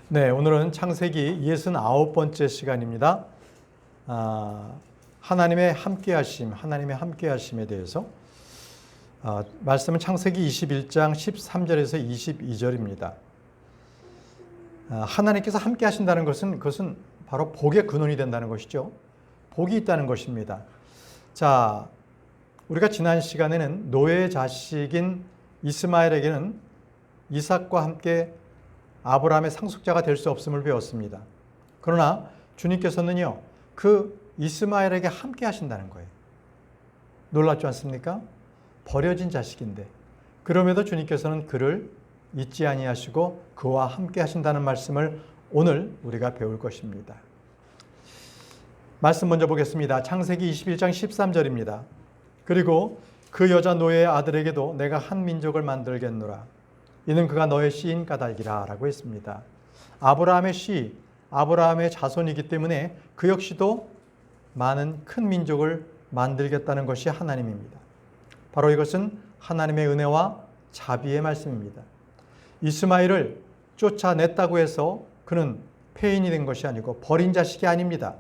네, 오늘은 창세기 69번째 시간입니다. 하나님의 함께하심에 대해서 말씀은 창세기 21장 13절에서 22절입니다. 하나님께서 함께 하신다는 것은 그것은 바로 복의 근원이 된다는 것이죠. 복이 있다는 것입니다. 자, 우리가 지난 시간에는 노예의 자식인 이스마엘에게는 이삭과 함께 아브라함의 상속자가 될 수 없음을 배웠습니다. 그러나 주님께서는요, 그 이스마엘에게 함께 하신다는 거예요. 놀랍지 않습니까? 버려진 자식인데 그럼에도 주님께서는 그를 잊지 아니하시고 그와 함께 하신다는 말씀을 오늘 우리가 배울 것입니다. 말씀 먼저 보겠습니다. 창세기 21장 13절입니다. 그리고 그 여자 노예의 아들에게도 내가 한 민족을 만들겠노라. 이는 그가 너의 씨인 까닭이라 라고 했습니다. 아브라함의 씨, 아브라함의 자손이기 때문에 그 역시도 많은 큰 민족을 만들겠다는 것이 하나님입니다. 바로 이것은 하나님의 은혜와 자비의 말씀입니다. 이스마엘을 쫓아냈다고 해서 그는 폐인이 된 것이 아니고 버린 자식이 아닙니다.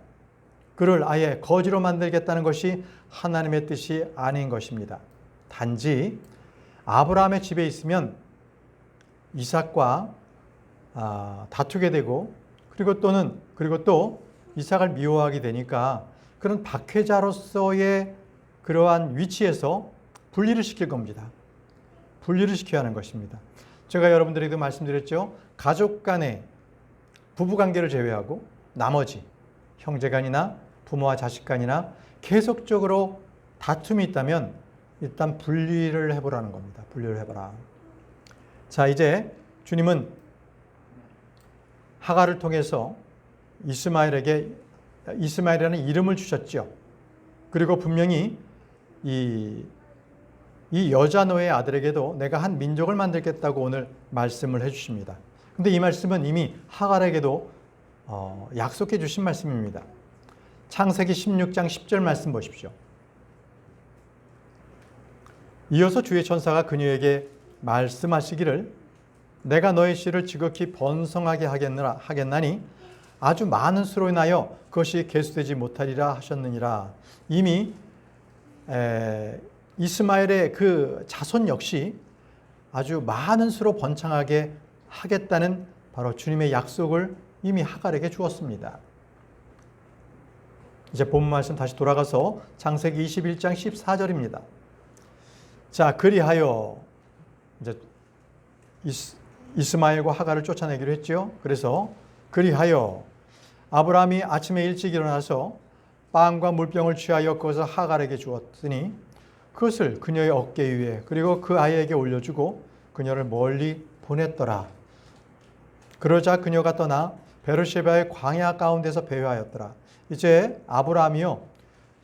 그를 아예 거지로 만들겠다는 것이 하나님의 뜻이 아닌 것입니다. 단지 아브라함의 집에 있으면 이삭과 다투게 되고 그리고 또 이삭을 미워하게 되니까 그런 박해자로서의 그러한 위치에서 분리를 시킬 겁니다. 분리를 시켜야 하는 것입니다. 제가 여러분들에게도 말씀드렸죠. 가족 간의 부부관계를 제외하고 나머지 형제간이나 부모와 자식간이나 계속적으로 다툼이 있다면 일단 분리를 해보라는 겁니다. 분리를 해봐라. 자, 이제 주님은 하갈을 통해서 이스마엘이라는 이름을 주셨죠. 그리고 분명히 이 여자 노예의 아들에게도 내가 한 민족을 만들겠다고 오늘 말씀을 해주십니다. 근데 이 말씀은 이미 하갈에게도 약속해 주신 말씀입니다. 창세기 16장 10절 말씀 보십시오. 이어서 주의 천사가 그녀에게 말씀하시기를 내가 너의 씨를 지극히 번성하게 하겠나니 아주 많은 수로 인하여 그것이 계수되지 못하리라 하셨느니라. 이미 이스마엘의 그 자손 역시 아주 많은 수로 번창하게 하겠다는 바로 주님의 약속을 이미 하갈에게 주었습니다. 이제 본문 말씀 다시 돌아가서 창세기 21장 14절입니다. 자, 그리하여 이제 이스마엘과 하갈을 쫓아내기로 했죠. 그래서 그리하여 아브라함이 아침에 일찍 일어나서 빵과 물병을 취하여 그것을 하갈에게 주었으니 그것을 그녀의 어깨 위에 그리고 그 아이에게 올려주고 그녀를 멀리 보냈더라. 그러자 그녀가 떠나 베르셰바의 광야 가운데서 배회하였더라. 이제 아브라함이요,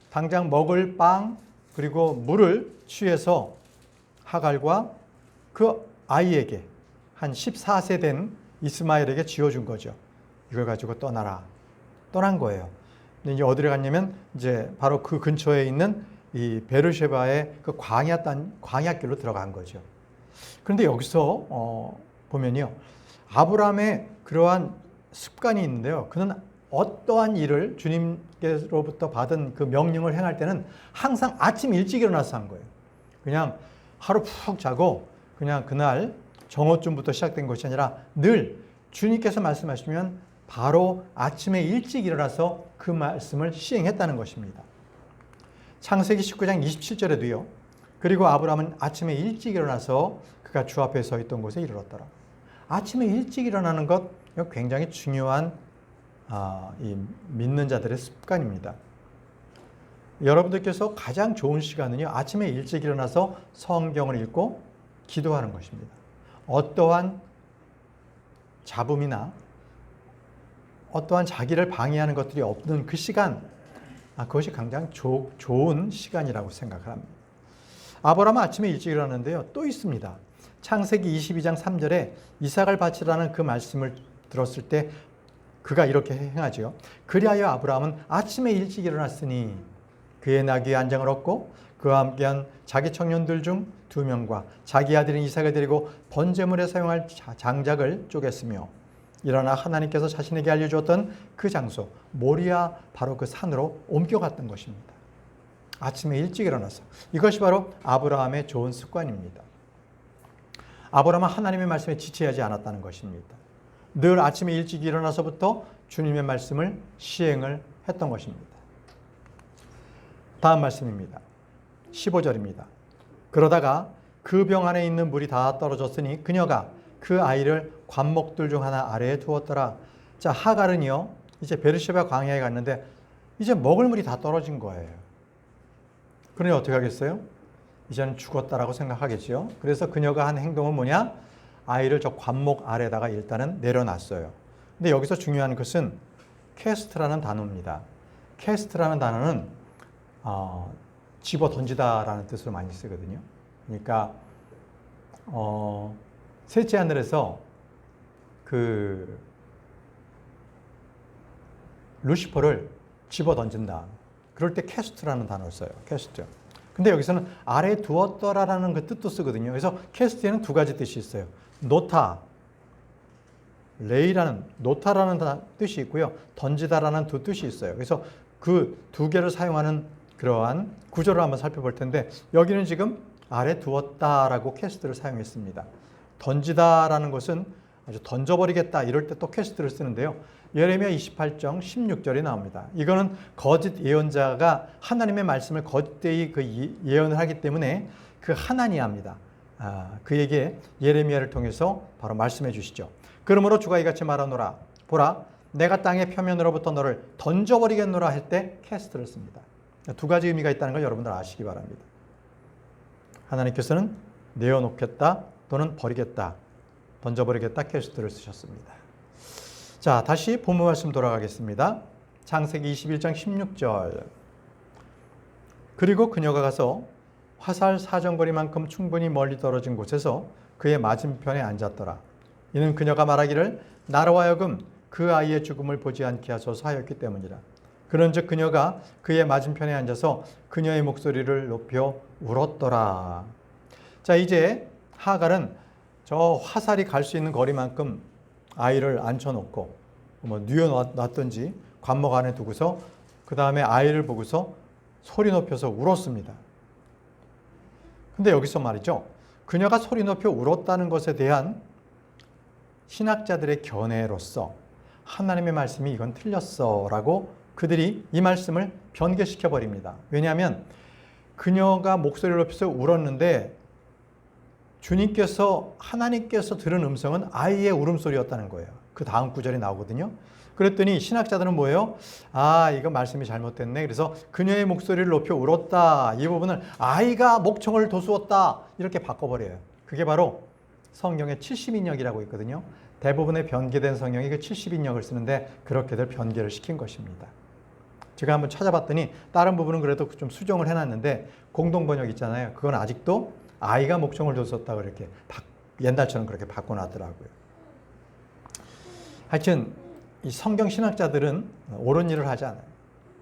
당장 먹을 빵 그리고 물을 취해서 하갈과 그 아이에게 한 14세 된 이스마엘에게 지어준 거죠. 이걸 가지고 떠나라. 떠난 거예요. 근데 이제 어디로 갔냐면 이제 바로 그 근처에 있는 이 베르셰바의 그 광야길로 들어간 거죠. 그런데 여기서 보면요, 아브라함의 그러한 습관이 있는데요. 그는 어떠한 일을 주님께로부터 받은 그 명령을 행할 때는 항상 아침 일찍 일어나서 한 거예요. 그냥 하루 푹 자고 그냥 그날 정오쯤부터 시작된 것이 아니라 늘 주님께서 말씀하시면 바로 아침에 일찍 일어나서 그 말씀을 시행했다는 것입니다. 창세기 19장 27절에도요. 그리고 아브라함은 아침에 일찍 일어나서 그가 주 앞에 서 있던 곳에 이르렀더라. 아침에 일찍 일어나는 것 굉장히 중요한 이 믿는 자들의 습관입니다. 여러분들께서 가장 좋은 시간은요, 아침에 일찍 일어나서 성경을 읽고 기도하는 것입니다. 어떠한 잡음이나 어떠한 자기를 방해하는 것들이 없는 그 시간, 그것이 굉장히 좋은 시간이라고 생각을 합니다. 아브라함은 아침에 일찍 일어나는데요, 또 있습니다. 창세기 22장 3절에 이삭을 바치라는 그 말씀을 들었을 때 그가 이렇게 행하죠. 그리하여 아브라함은 아침에 일찍 일어났으니 그의 나귀의 안장을 얻고 그와 함께한 자기 청년들 중 2명과 자기 아들인 이삭을 데리고 번제물에 사용할 장작을 쪼갰으며 일어나 하나님께서 자신에게 알려주었던 그 장소 모리아 바로 그 산으로 옮겨갔던 것입니다. 아침에 일찍 일어나서. 이것이 바로 아브라함의 좋은 습관입니다. 아브라함은 하나님의 말씀에 지체하지 않았다는 것입니다. 늘 아침에 일찍 일어나서부터 주님의 말씀을 시행을 했던 것입니다. 다음 말씀입니다. 15절입니다. 그러다가 그 병 안에 있는 물이 다 떨어졌으니 그녀가 그 아이를 관목들 중 하나 아래에 두었더라. 자, 하갈은요, 이제 베르시바 광야에 갔는데 이제 먹을 물이 다 떨어진 거예요. 그러니 어떻게 하겠어요? 이제는 죽었다라고 생각하겠죠. 그래서 그녀가 한 행동은 뭐냐? 아이를 저 관목 아래다가 일단은 내려놨어요. 근데 여기서 중요한 것은 캐스트라는 단어입니다. 캐스트라는 단어는 집어 던지다라는 뜻으로 많이 쓰거든요. 그러니까 셋째 하늘에서 그 루시퍼를 집어 던진다. 그럴 때 캐스트라는 단어를 써요. 캐스트. 근데 여기서는 아래에 두었더라라는 그 뜻도 쓰거든요. 그래서 캐스트에는 두 가지 뜻이 있어요. 노타, 레이라는 노타라는 뜻이 있고요. 던지다라는 두 뜻이 있어요. 그래서 그 두 개를 사용하는 그러한 구조를 한번 살펴볼 텐데 여기는 지금 아래 두었다라고 캐스트를 사용했습니다. 던지다라는 것은 아주 던져버리겠다 이럴 때 또 캐스트를 쓰는데요. 예레미야 28장 16절이 나옵니다. 이거는 거짓 예언자가 하나님의 말씀을 거짓되이 그 예언을 하기 때문에 그 하나니아입니다. 그에게 예레미야를 통해서 바로 말씀해 주시죠. 그러므로 주가 이같이 말하노라. 보라, 내가 땅의 표면으로부터 너를 던져버리겠노라 할 때 캐스트를 씁니다. 두 가지 의미가 있다는 걸 여러분들 아시기 바랍니다. 하나님께서는 내어놓겠다 또는 버리겠다, 던져버리겠다 캐스트를 쓰셨습니다. 자, 다시 본문 말씀 돌아가겠습니다. 창세기 21장 16절. 그리고 그녀가 가서 화살 사정거리만큼 충분히 멀리 떨어진 곳에서 그의 맞은편에 앉았더라. 이는 그녀가 말하기를 나로 하여금 그 아이의 죽음을 보지 않게 하소서 하였기 때문이라. 그런즉 그녀가 그의 맞은편에 앉아서 그녀의 목소리를 높여 울었더라. 자, 이제 하갈은 저 화살이 갈 수 있는 거리만큼 아이를 앉혀놓고 뉘어놨든지 관목 안에 두고서 그 다음에 아이를 보고서 소리 높여서 울었습니다. 근데 여기서 말이죠. 그녀가 소리 높여 울었다는 것에 대한 신학자들의 견해로서 하나님의 말씀이 이건 틀렸어 라고 그들이 이 말씀을 변개시켜 버립니다. 왜냐하면 그녀가 목소리를 높여서 울었는데 주님께서 하나님께서 들은 음성은 아이의 울음소리였다는 거예요. 그 다음 구절이 나오거든요. 그랬더니 신학자들은 뭐예요? 이거 말씀이 잘못됐네. 그래서 그녀의 목소리를 높여 울었다. 이 부분을 아이가 목청을 도수었다. 이렇게 바꿔버려요. 그게 바로 성경의 70인역이라고 있거든요. 대부분의 변개된 성경이 그 70인역을 쓰는데 그렇게들 변개를 시킨 것입니다. 제가 한번 찾아봤더니 다른 부분은 그래도 좀 수정을 해놨는데 공동번역 있잖아요. 그건 아직도 아이가 목청을 뒀었다고 이렇게 옛날처럼 그렇게 바꿔놨더라고요. 하여튼 이 성경 신학자들은 옳은 일을 하지 않아요.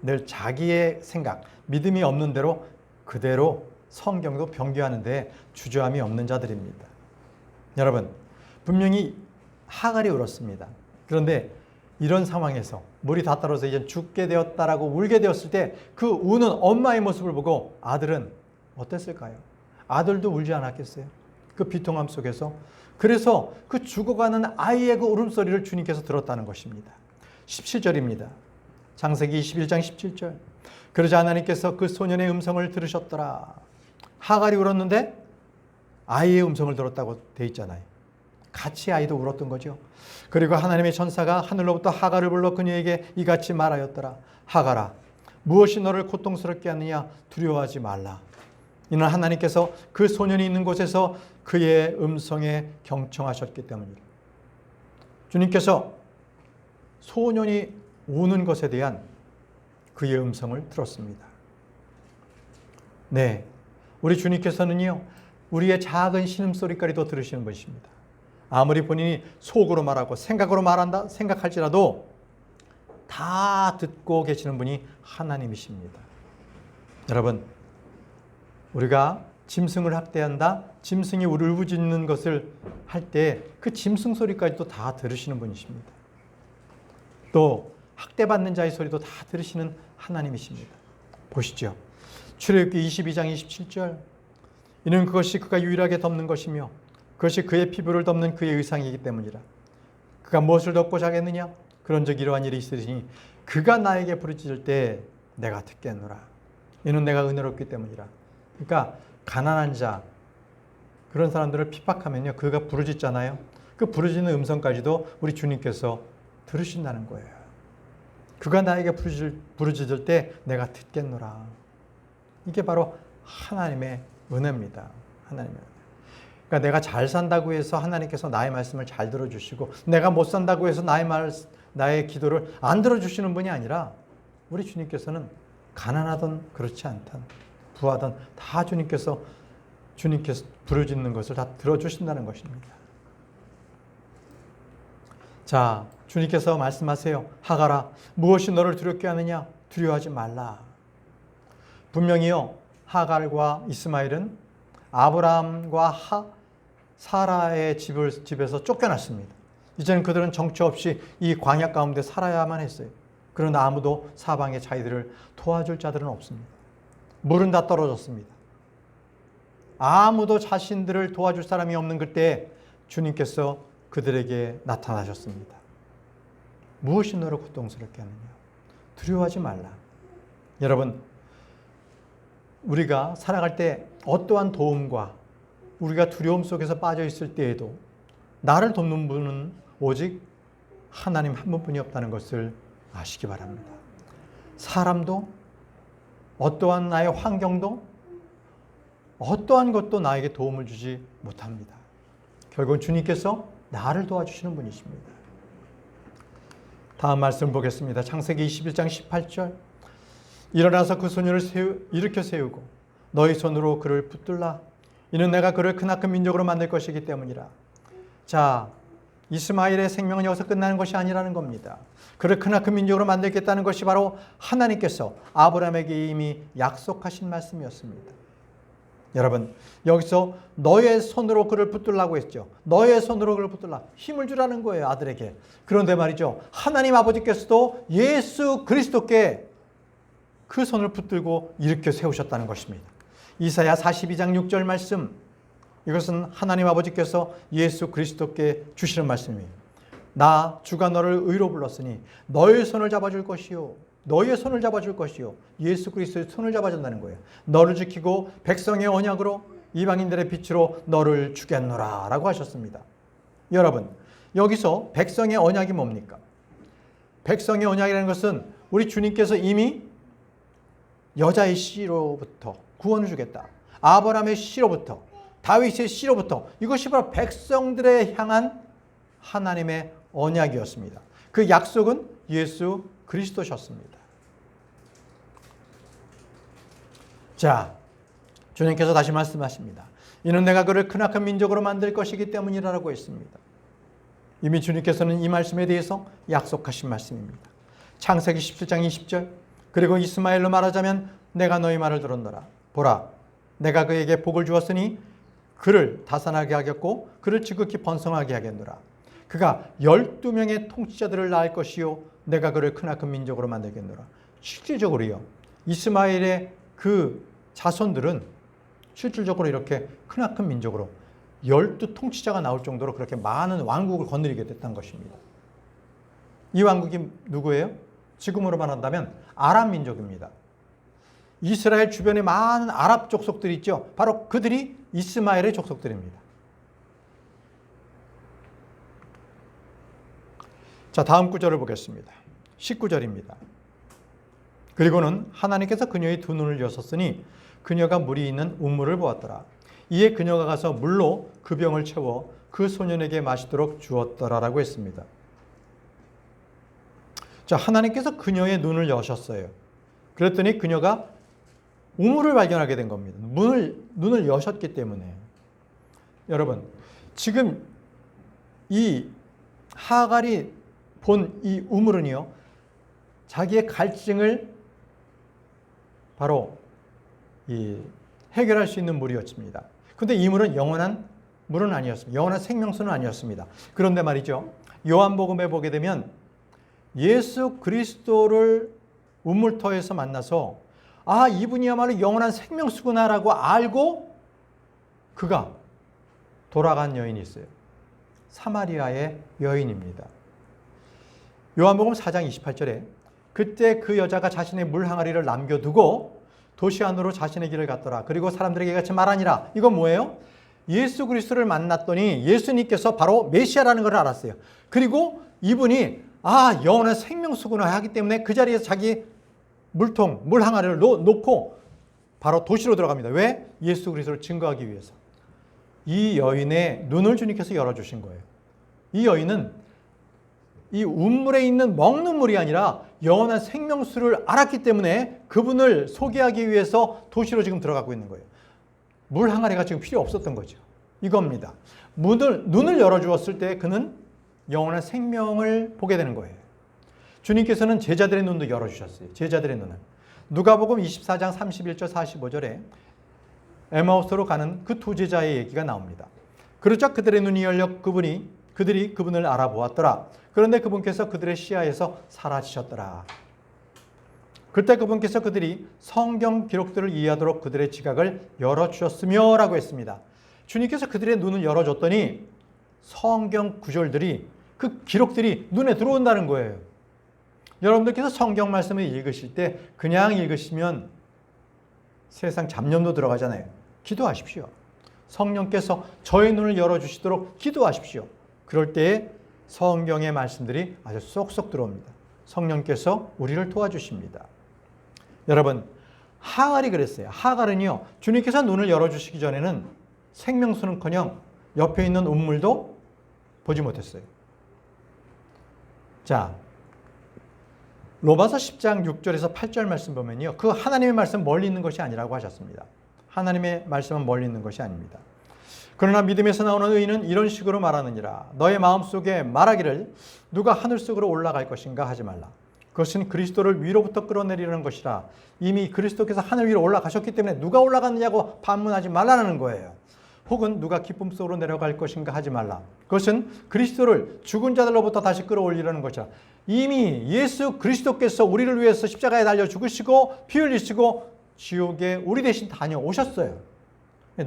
늘 자기의 생각, 믿음이 없는 대로 그대로 성경도 변개하는데 주저함이 없는 자들입니다. 여러분, 분명히 하갈이 울었습니다. 그런데 이런 상황에서 물이 다 떨어져 이제 죽게 되었다라고 울게 되었을 때 그 우는 엄마의 모습을 보고 아들은 어땠을까요? 아들도 울지 않았겠어요? 그 비통함 속에서. 그래서 그 죽어가는 아이의 그 울음소리를 주님께서 들었다는 것입니다. 17절입니다. 창세기 21장 17절. 그러자 하나님께서 그 소년의 음성을 들으셨더라. 하갈이 울었는데 아이의 음성을 들었다고 돼 있잖아요. 같이 아이도 울었던 거죠. 그리고 하나님의 천사가 하늘로부터 하갈을 불러 그녀에게 이같이 말하였더라. 하갈아, 무엇이 너를 고통스럽게 하느냐? 두려워하지 말라. 이는 하나님께서 그 소년이 있는 곳에서 그의 음성에 경청하셨기 때문이다. 주님께서 소년이 우는 것에 대한 그의 음성을 들었습니다. 네, 우리 주님께서는요, 우리의 작은 신음소리까지도 들으시는 분이십니다. 아무리 본인이 속으로 말하고 생각으로 말한다 생각할지라도 다 듣고 계시는 분이 하나님이십니다. 여러분, 우리가 짐승을 학대한다, 짐승이 울부짖는 것을 할 때 그 짐승 소리까지도 다 들으시는 분이십니다. 또 학대받는 자의 소리도 다 들으시는 하나님이십니다. 보시죠. 출애굽기 22장 27절. 이는 그것이 그가 유일하게 덮는 것이며 그것이 그의 피부를 덮는 그의 의상이기 때문이라. 그가 무엇을 덮고 자겠느냐? 그런즉 이러한 일이 있으니 그가 나에게 부르짖을 때 내가 듣겠노라. 이는 내가 은혜롭기 때문이라. 그러니까 가난한 자, 그런 사람들을 핍박하면요, 그가 부르짖잖아요. 그 부르짖는 음성까지도 우리 주님께서 들으신다는 거예요. 그가 나에게 부르짖을 때 내가 듣겠노라. 이게 바로 하나님의 은혜입니다. 하나님의 은혜. 그러니까 내가 잘 산다고 해서 하나님께서 나의 말씀을 잘 들어주시고, 내가 못 산다고 해서 나의 기도를 안 들어주시는 분이 아니라, 우리 주님께서는 가난하든 그렇지 않든 부하든 다 주님께서 부르짖는 것을 다 들어주신다는 것입니다. 자, 주님께서 말씀하세요. 하갈아, 무엇이 너를 두렵게 하느냐? 두려워하지 말라. 분명히요, 하갈과 이스마엘은 아브라함과 사라의 집에서 쫓겨났습니다. 이제는 그들은 정처 없이 이 광야 가운데 살아야만 했어요. 그러나 아무도 사방의 자기들을 도와줄 자들은 없습니다. 물은 다 떨어졌습니다. 아무도 자신들을 도와줄 사람이 없는 그때 주님께서 그들에게 나타나셨습니다. 무엇이 너를 고통스럽게 하느냐? 두려워하지 말라. 여러분, 우리가 살아갈 때 어떠한 도움과 우리가 두려움 속에서 빠져 있을 때에도 나를 돕는 분은 오직 하나님 한 분뿐이 없다는 것을 아시기 바랍니다. 사람도, 어떠한 나의 환경도, 어떠한 것도 나에게 도움을 주지 못합니다. 결국은 주님께서 나를 도와주시는 분이십니다. 다음 말씀 보겠습니다. 창세기 21장 18절. 일어나서 그 소년을 일으켜 세우고 너희 손으로 그를 붙들라. 이는 내가 그를 크나큰 민족으로 만들 것이기 때문이라. 자, 이스마엘의 생명은 여기서 끝나는 것이 아니라는 겁니다. 그를 크나큰 민족으로 만들겠다는 것이 바로 하나님께서 아브라함에게 이미 약속하신 말씀이었습니다. 여러분, 여기서 너의 손으로 그를 붙들라고 했죠. 너의 손으로 그를 붙들라. 힘을 주라는 거예요, 아들에게. 그런데 말이죠, 하나님 아버지께서도 예수 그리스도께 그 손을 붙들고 일으켜 세우셨다는 것입니다. 이사야 42장 6절 말씀, 이것은 하나님 아버지께서 예수 그리스도께 주시는 말씀이에요. 나 주가 너를 의로 불렀으니 너의 손을 잡아줄 것이요, 너의 손을 잡아줄 것이요. 예수 그리스도의 손을 잡아준다는 거예요. 너를 지키고 백성의 언약으로 이방인들의 빛으로 너를 주겠노라 라고 하셨습니다. 여러분, 여기서 백성의 언약이 뭡니까? 백성의 언약이라는 것은 우리 주님께서 이미 여자의 씨로부터 구원을 주겠다, 아브라함의 씨로부터, 다윗의 씨로부터, 이것이 바로 백성들에 향한 하나님의 언약이었습니다. 그 약속은 예수 그리스도셨습니다. 자, 주님께서 다시 말씀하십니다. 이는 내가 그를 크나큰 민족으로 만들 것이기 때문이라고 했습니다. 이미 주님께서는 이 말씀에 대해서 약속하신 말씀입니다. 창세기 17장 20절. 그리고 이스마엘로 말하자면 내가 너희 말을 들었노라. 보라, 내가 그에게 복을 주었으니 그를 다산하게 하겠고 그를 지극히 번성하게 하겠노라. 그가 12명의 통치자들을 낳을 것이요 내가 그를 크나큰 민족으로 만들겠노라. 실질적으로요, 이스마엘의 그 자손들은 실질적으로 이렇게 크나큰 민족으로 12 통치자가 나올 정도로 그렇게 많은 왕국을 거느리게 됐다는 것입니다. 이 왕국이 누구예요? 지금으로 말한다면 아랍 민족입니다. 이스라엘 주변에 많은 아랍 족속들이 있죠. 바로 그들이 이스마엘의 족속들입니다. 자, 다음 구절을 보겠습니다. 19절입니다. 그리고는 하나님께서 그녀의 두 눈을 여셨으니 그녀가 물이 있는 우물을 보았더라. 이에 그녀가 가서 물로 그 병을 채워 그 소년에게 마시도록 주었더라라고 했습니다. 자, 하나님께서 그녀의 눈을 여셨어요. 그랬더니 그녀가 우물을 발견하게 된 겁니다. 눈을 여셨기 때문에. 여러분, 지금 이 하갈이 본 이 우물은요, 자기의 갈증을 바로 해결할 수 있는 물이었습니다. 근데 이 물은 영원한 물은 아니었습니다. 영원한 생명수는 아니었습니다. 그런데 말이죠. 요한복음에 보게 되면 예수 그리스도를 우물터에서 만나서 아, 이분이야말로 영원한 생명수구나라고 알고 그가 돌아간 여인이 있어요. 사마리아의 여인입니다. 요한복음 4장 28절에 그때 그 여자가 자신의 물 항아리를 남겨두고 도시 안으로 자신의 길을 갔더라. 그리고 사람들에게 같이 말하니라. 이건 뭐예요? 예수 그리스도를 만났더니 예수님께서 바로 메시아라는 걸 알았어요. 그리고 이분이 아, 영원한 생명수구나 하기 때문에 그 자리에서 자기 물통, 물 항아리를 놓고 바로 도시로 들어갑니다. 왜? 예수 그리스도를 증거하기 위해서. 이 여인의 눈을 주님께서 열어주신 거예요. 이 여인은 이 운물에 있는 먹는 물이 아니라 영원한 생명수를 알았기 때문에 그분을 소개하기 위해서 도시로 지금 들어가고 있는 거예요. 물 항아리가 지금 필요 없었던 거죠. 이겁니다. 눈을 열어주었을 때 그는 영원한 생명을 보게 되는 거예요. 주님께서는 제자들의 눈도 열어주셨어요. 제자들의 눈을. 누가복음 24장 31절 45절에 에마우스로 가는 그 두 제자의 얘기가 나옵니다. 그러자 그들의 눈이 열려 그들이 그분을 알아보았더라. 그런데 그분께서 그들의 시야에서 사라지셨더라. 그때 그분께서 그들이 성경 기록들을 이해하도록 그들의 지각을 열어주셨으며 라고 했습니다. 주님께서 그들의 눈을 열어줬더니 성경 구절들이 그 기록들이 눈에 들어온다는 거예요. 여러분들께서 성경 말씀을 읽으실 때 그냥 읽으시면 세상 잡념도 들어가잖아요. 기도하십시오. 성령께서 저의 눈을 열어주시도록 기도하십시오. 그럴 때에 성경의 말씀들이 아주 쏙쏙 들어옵니다. 성령께서 우리를 도와주십니다. 여러분, 하갈이 그랬어요. 하갈은요, 주님께서 눈을 열어주시기 전에는 생명수는커녕 옆에 있는 운물도 보지 못했어요. 자, 로마서 10장 6절에서 8절 말씀 보면요. 그 하나님의 말씀 멀리 있는 것이 아니라고 하셨습니다. 하나님의 말씀은 멀리 있는 것이 아닙니다. 그러나 믿음에서 나오는 의인은 이런 식으로 말하느니라. 너의 마음속에 말하기를 누가 하늘 속으로 올라갈 것인가 하지 말라. 그것은 그리스도를 위로부터 끌어내리려는 것이라. 이미 그리스도께서 하늘 위로 올라가셨기 때문에 누가 올라갔느냐고 반문하지 말라는 거예요. 혹은 누가 기쁨 속으로 내려갈 것인가 하지 말라. 그것은 그리스도를 죽은 자들로부터 다시 끌어올리려는 것이라. 이미 예수 그리스도께서 우리를 위해서 십자가에 달려 죽으시고 피 흘리시고 지옥에 우리 대신 다녀오셨어요.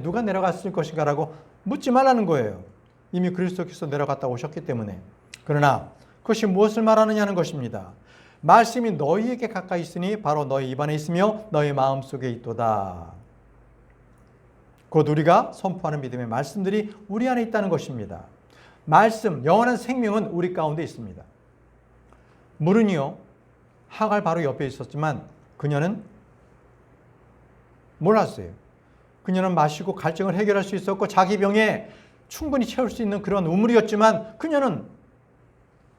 누가 내려갔을 것인가라고 묻지 말라는 거예요. 이미 그리스도께서 내려갔다 오셨기 때문에. 그러나 그것이 무엇을 말하느냐는 것입니다. 말씀이 너희에게 가까이 있으니 바로 너희 입안에 있으며 너희 마음속에 있도다. 곧 우리가 선포하는 믿음의 말씀들이 우리 안에 있다는 것입니다. 말씀, 영원한 생명은 우리 가운데 있습니다. 물은요, 하갈 바로 옆에 있었지만 그녀는 몰랐어요. 그녀는 마시고 갈증을 해결할 수 있었고 자기 병에 충분히 채울 수 있는 그런 우물이었지만 그녀는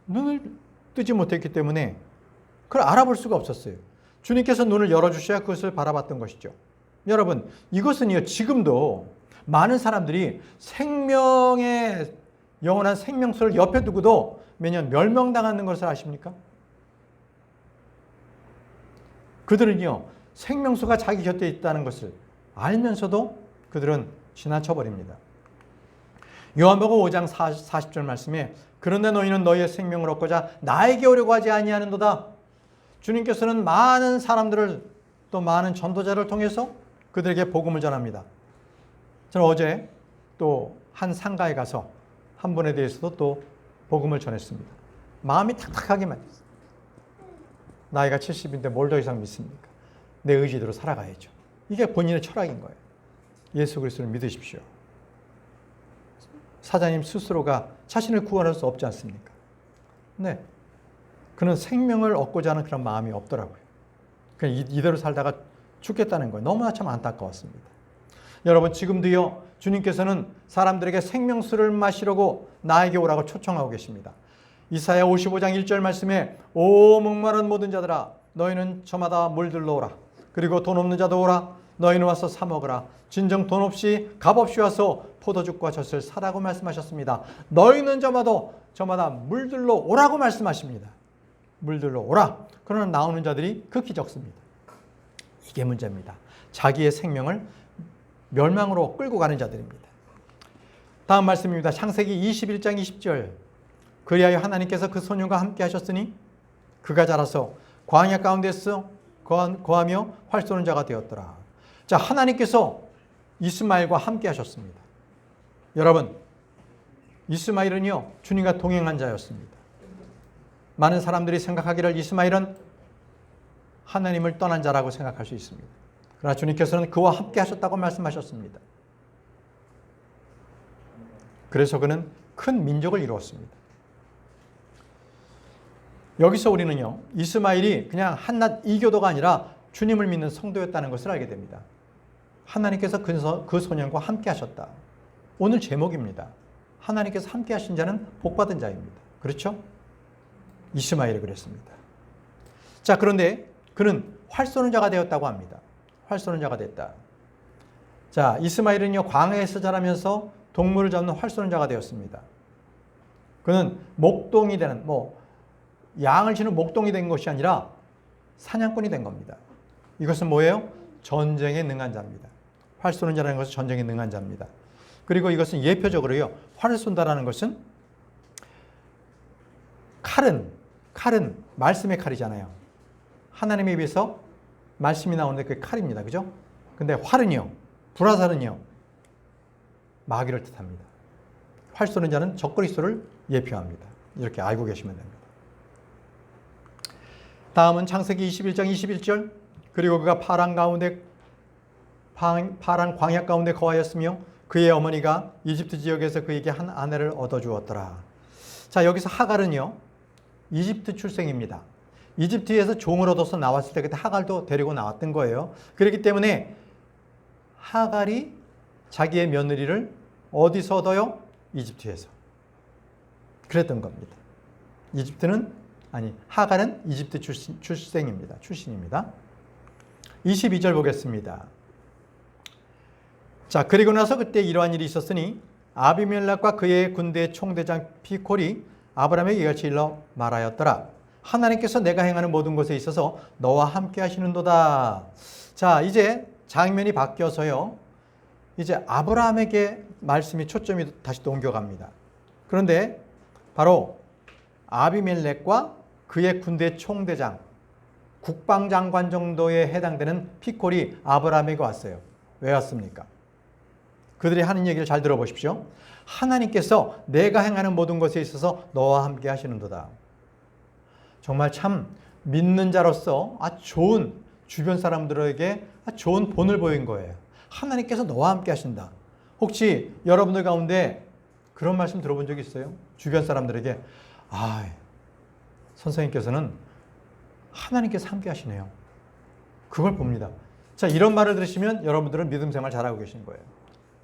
눈을 뜨지 못했기 때문에 그걸 알아볼 수가 없었어요. 주님께서 눈을 열어주셔야 그것을 바라봤던 것이죠. 여러분, 이것은요, 지금도 많은 사람들이 생명의 영원한 생명수를 옆에 두고도 매년 멸망당하는 것을 아십니까? 그들은요, 생명수가 자기 곁에 있다는 것을 알면서도 그들은 지나쳐버립니다. 요한복음 5장 40절 말씀에 그런데 너희는 너희의 생명을 얻고자 나에게 오려고 하지 아니하는도다. 주님께서는 많은 사람들을 또 많은 전도자를 통해서 그들에게 복음을 전합니다. 저는 어제 또 한 상가에 가서 한 분에 대해서도 또 복음을 전했습니다. 마음이 탁탁하게 맞았어요. 나이가 70인데 뭘 더 이상 믿습니까? 내 의지대로 살아가야죠. 이게 본인의 철학인 거예요. 예수 그리스도를 믿으십시오. 사장님 스스로가 자신을 구원할 수 없지 않습니까? 네. 그는 생명을 얻고자 하는 그런 마음이 없더라고요. 그냥 이대로 살다가 죽겠다는 거예요. 너무나 참 안타까웠습니다. 여러분, 지금도요, 주님께서는 사람들에게 생명수를 마시려고 나에게 오라고 초청하고 계십니다. 이사야 55장 1절 말씀에 오 목마른 모든 자들아 너희는 저마다 물들러 오라. 그리고 돈 없는 자도 오라. 너희는 와서 사 먹으라. 진정 돈 없이 값 없이 와서 포도죽과 젖을 사라고 말씀하셨습니다. 너희는 저마다 물들러 오라고 말씀하십니다. 물들러 오라. 그러나 나오는 자들이 극히 적습니다. 이게 문제입니다. 자기의 생명을 멸망으로 끌고 가는 자들입니다. 다음 말씀입니다. 창세기 21장 20절. 그리하여 하나님께서 그 소년과 함께 하셨으니 그가 자라서 광야 가운데서 거하며 활 쏘는 자가 되었더라. 자, 하나님께서 이스마엘과 함께 하셨습니다. 여러분, 이스마엘은요, 주님과 동행한 자였습니다. 많은 사람들이 생각하기를 이스마엘은 하나님을 떠난 자라고 생각할 수 있습니다. 그러나 주님께서는 그와 함께 하셨다고 말씀하셨습니다. 그래서 그는 큰 민족을 이루었습니다. 여기서 우리는요, 이스마엘이 그냥 한낱 이교도가 아니라 주님을 믿는 성도였다는 것을 알게 됩니다. 하나님께서 그 소년과 함께 하셨다. 오늘 제목입니다. 하나님께서 함께 하신 자는 복받은 자입니다. 그렇죠? 이스마엘이 그랬습니다. 자, 그런데 그는 활 쏘는 자가 되었다고 합니다. 활 쏘는 자가 됐다. 자, 이스마엘은요, 광야에서 자라면서 동물을 잡는 활 쏘는 자가 되었습니다. 그는 목동이 되는, 양을 치는 목동이 된 것이 아니라 사냥꾼이 된 겁니다. 이것은 뭐예요? 전쟁에 능한 자입니다. 활 쏘는 자라는 것은 전쟁에 능한 자입니다. 그리고 이것은 예표적으로요, 활을 쏜다라는 것은 칼은 말씀의 칼이잖아요. 하나님에 비해서 말씀이 나오는데 그게 칼입니다. 그죠? 근데 활은요, 불화살은요, 마귀를 뜻합니다. 활 쏘는 자는 적그리스도를 예표합니다. 이렇게 알고 계시면 됩니다. 다음은 창세기 21장 21절. 그리고 그가 파란 광야 가운데 거하였으며 그의 어머니가 이집트 지역에서 그에게 한 아내를 얻어주었더라. 자, 여기서 하갈은요, 이집트 출생입니다. 이집트에서 종을 얻어서 나왔을 때 그때 하갈도 데리고 나왔던 거예요. 그렇기 때문에 하갈이 자기의 며느리를 어디서 얻어요? 이집트에서. 그랬던 겁니다. 하갈은 이집트 출신입니다. 22절 보겠습니다. 자, 그리고 나서 그때 이러한 일이 있었으니 아비멜렉과 그의 군대 총대장 피콜이 아브라함에게 이같이 일러 말하였더라. 하나님께서 내가 행하는 모든 것에 있어서 너와 함께 하시는도다. 자, 이제 장면이 바뀌어서요, 이제 아브라함에게 말씀이 초점이 다시 또 옮겨갑니다. 그런데 바로 아비멜렉과 그의 군대 총대장, 국방장관 정도에 해당되는 피콜이 아브라함에게 왔어요. 왜 왔습니까? 그들이 하는 얘기를 잘 들어보십시오. 하나님께서 내가 행하는 모든 것에 있어서 너와 함께 하시는도다. 정말 참 믿는 자로서 좋은 주변 사람들에게 좋은 본을 보인 거예요. 하나님께서 너와 함께 하신다. 혹시 여러분들 가운데 그런 말씀 들어본 적 있어요? 주변 사람들에게 선생님께서는 하나님께서 함께 하시네요. 그걸 봅니다. 자, 이런 말을 들으시면 여러분들은 믿음 생활 잘하고 계신 거예요.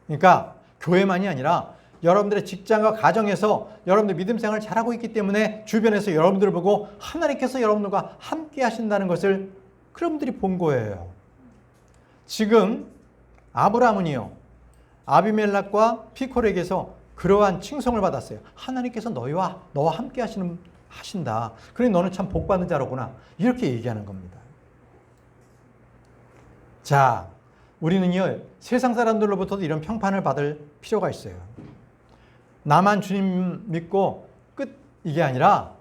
그러니까 교회만이 아니라 여러분들의 직장과 가정에서 여러분들 믿음 생활 잘하고 있기 때문에 주변에서 여러분들을 보고 하나님께서 여러분들과 함께 하신다는 것을 그런 분들이 본 거예요. 지금 아브라함은요, 아비멜렉과 피콜에게서 그러한 칭송을 받았어요. 하나님께서 너와 함께 하신다. 그래, 너는 참 복받는 자로구나. 이렇게 얘기하는 겁니다. 자, 우리는요, 세상 사람들로부터도 이런 평판을 받을 필요가 있어요. 나만 주님 믿고 끝, 이게 아니라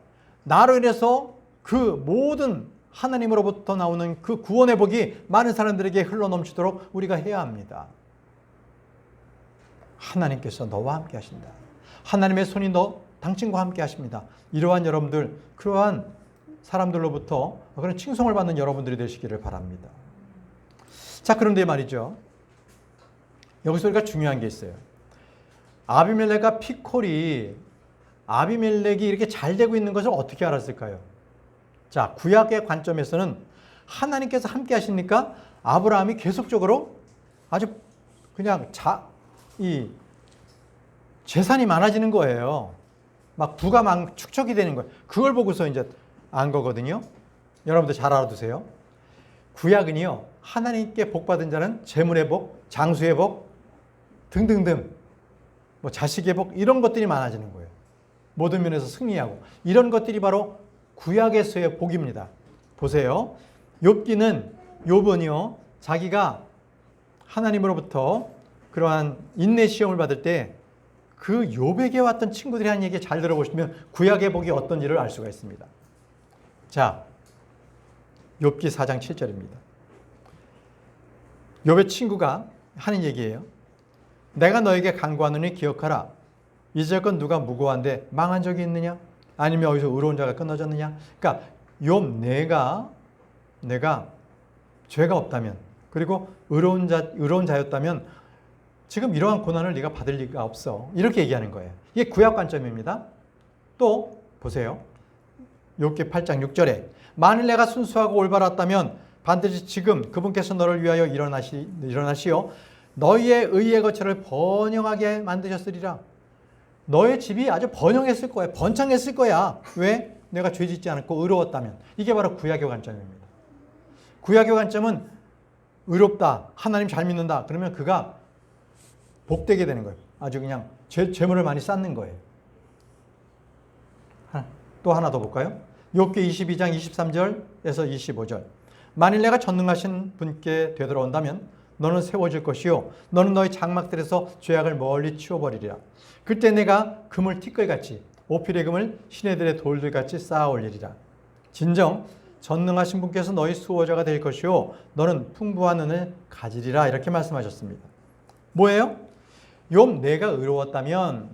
나로 인해서 그 모든 하나님으로부터 나오는 그 구원의 복이 많은 사람들에게 흘러넘치도록 우리가 해야 합니다. 하나님께서 너와 함께 하신다. 하나님의 손이 당신과 함께 하십니다. 이러한 여러분들, 그러한 사람들로부터 그런 칭송을 받는 여러분들이 되시기를 바랍니다. 자, 그런데 말이죠, 여기서 우리가 중요한 게 있어요. 아비멜렉과 피콜이 아비멜렉이 이렇게 잘 되고 있는 것을 어떻게 알았을까요? 자, 구약의 관점에서는 하나님께서 함께 하시니까 아브라함이 계속적으로 아주 그냥 재산이 많아지는 거예요. 막 부가 막 축적이 되는 거예요. 그걸 보고서 이제 안 거거든요. 여러분들 잘 알아두세요. 구약은요, 하나님께 복받은 자는 재물의 복, 장수의 복 등등등, 자식의 복, 이런 것들이 많아지는 거예요. 모든 면에서 승리하고, 이런 것들이 바로 구약에서의 복입니다. 보세요. 욥은요, 자기가 하나님으로부터 그러한 인내 시험을 받을 때 그 욥에게 왔던 친구들이 한 얘기 잘 들어보시면 구약의 복이 어떤지를 알 수가 있습니다. 자, 욥기 4장 7절입니다. 욥의 친구가 하는 얘기예요. 내가 너에게 간구하노니 기억하라. 이제껏 누가 무고한데 망한 적이 있느냐? 아니면 어디서 의로운 자가 끊어졌느냐? 그러니까 욥 내가 죄가 없다면, 그리고 의로운 자였다면 지금 이러한 고난을 네가 받을 리가 없어. 이렇게 얘기하는 거예요. 이게 구약 관점입니다. 또 보세요. 욥기 8장 6절에 만일 내가 순수하고 올바랐다면 반드시 지금 그분께서 너를 위하여 일어나시어 너희의 의의 거처를 번영하게 만드셨으리라. 너의 집이 아주 번영했을 거야. 번창했을 거야. 왜? 내가 죄 짓지 않았고 의로웠다면. 이게 바로 구약의 관점입니다. 구약의 관점은 의롭다. 하나님 잘 믿는다. 그러면 그가 복되게 되는 거예요. 아주 그냥 재물을 많이 쌓는 거예요. 또 하나 더 볼까요? 욥기 22장 23절에서 25절. 만일 내가 전능하신 분께 되돌아온다면 너는 세워질 것이요 너는 너희 장막들에서 죄악을 멀리 치워버리리라. 그때 내가 금을 티끌같이 오필의 금을 시내들의 돌들같이 쌓아 올리리라. 진정 전능하신 분께서 너희 수호자가 될 것이요 너는 풍부한 은을 가지리라. 이렇게 말씀하셨습니다. 뭐예요? 욥 내가 의로웠다면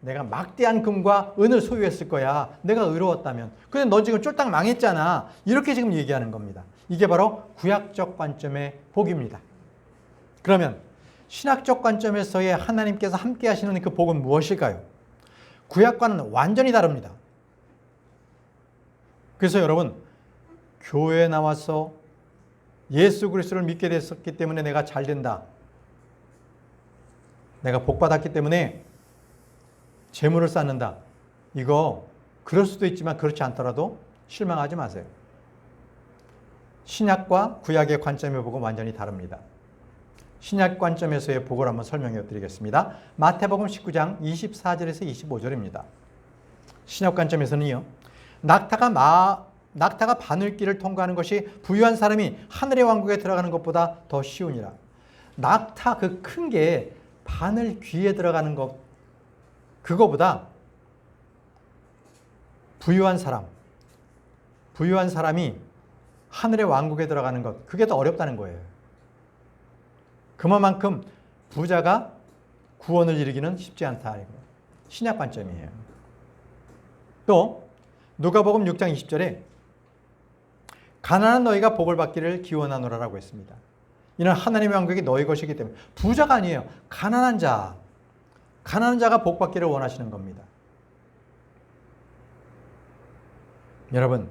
내가 막대한 금과 은을 소유했을 거야. 내가 의로웠다면. 근데 너 지금 쫄딱 망했잖아. 이렇게 지금 얘기하는 겁니다. 이게 바로 구약적 관점의 복입니다. 그러면 신학적 관점에서의 하나님께서 함께 하시는 그 복은 무엇일까요? 구약과는 완전히 다릅니다. 그래서 여러분, 교회에 나와서 예수 그리스도를 믿게 됐었기 때문에 내가 잘 된다. 내가 복받았기 때문에 재물을 쌓는다. 이거 그럴 수도 있지만 그렇지 않더라도 실망하지 마세요. 신약과 구약의 관점의 복은 완전히 다릅니다. 신약 관점에서의 복을 한번 설명해 드리겠습니다. 마태복음 19장 24절에서 25절입니다. 신약 관점에서는요. 낙타가 바늘길을 통과하는 것이 부유한 사람이 하늘의 왕국에 들어가는 것보다 더 쉬우니라. 낙타 그 큰 게 바늘 귀에 들어가는 것, 그거보다 부유한 사람이 하늘의 왕국에 들어가는 것, 그게 더 어렵다는 거예요. 그만큼 부자가 구원을 이루기는 쉽지 않다. 신약 관점이에요. 또 누가복음 6장 20절에 가난한 너희가 복을 받기를 기원하노라라고 했습니다. 이는 하나님의 왕국이 너희 것이기 때문에. 부자가 아니에요. 가난한 자가 복 받기를 원하시는 겁니다. 여러분,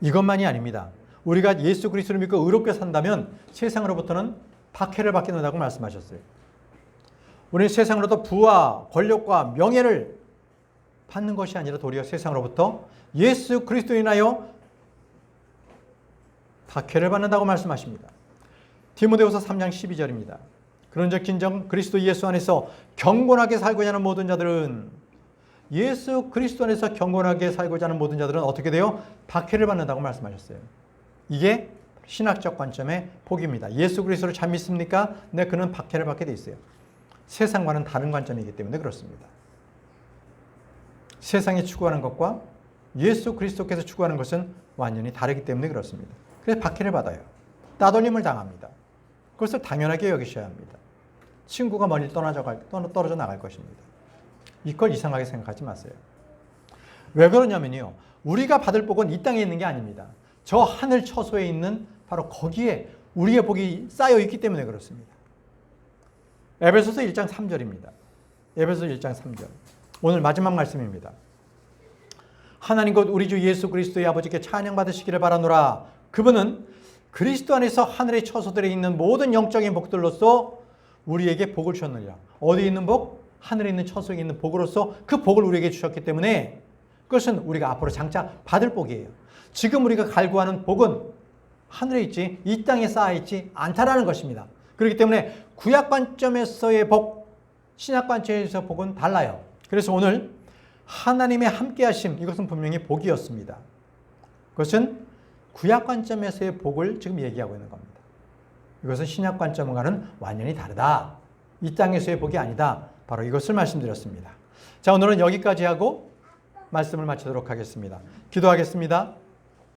이것만이 아닙니다. 우리가 예수 그리스도를 믿고 의롭게 산다면 세상으로부터는 박해를 받게 된다고 말씀하셨어요. 우리는 세상으로부터 부와 권력과 명예를 받는 것이 아니라 도리어 세상으로부터 예수 그리스도로 인하여 박해를 받는다고 말씀하십니다. 디모데후서 3장 12절입니다. 그런즉 진정 그리스도 예수 안에서 경건하게 살고자 하는 모든 자들은, 예수 그리스도 안에서 경건하게 살고자 하는 모든 자들은 어떻게 돼요? 박해를 받는다고 말씀하셨어요. 이게 신학적 관점의 복입니다. 예수 그리스도를 잘 믿습니까? 네, 그는 박해를 받게 돼 있어요. 세상과는 다른 관점이기 때문에 그렇습니다. 세상이 추구하는 것과 예수 그리스도께서 추구하는 것은 완전히 다르기 때문에 그렇습니다. 그래서 박해를 받아요. 따돌림을 당합니다. 그것을 당연하게 여기셔야 합니다. 친구가 멀리 떨어져 나갈 것입니다. 이걸 이상하게 생각하지 마세요. 왜 그러냐면요. 우리가 받을 복은 이 땅에 있는 게 아닙니다. 저 하늘 처소에 있는 바로 거기에 우리의 복이 쌓여 있기 때문에 그렇습니다. 에베소서 1장 3절입니다. 에베소서 1장 3절. 오늘 마지막 말씀입니다. 하나님 곧 우리 주 예수 그리스도의 아버지께 찬양받으시기를 바라노라. 그분은 그리스도 안에서 하늘의 처소들에 있는 모든 영적인 복들로서 우리에게 복을 주셨느니라. 어디에 있는 복? 하늘에 있는 처소에 있는 복으로서 그 복을 우리에게 주셨기 때문에 그것은 우리가 앞으로 장차 받을 복이에요. 지금 우리가 갈구하는 복은 하늘에 있지 이 땅에 쌓여있지 않다라는 것입니다. 그렇기 때문에 구약 관점에서의 복, 신약 관점에서의 복은 달라요. 그래서 오늘 하나님의 함께하심, 이것은 분명히 복이었습니다. 그것은 구약 관점에서의 복을 지금 얘기하고 있는 겁니다. 이것은 신약 관점과는 완전히 다르다. 이 땅에서의 복이 아니다. 바로 이것을 말씀드렸습니다. 자, 오늘은 여기까지 하고 말씀을 마치도록 하겠습니다. 기도하겠습니다.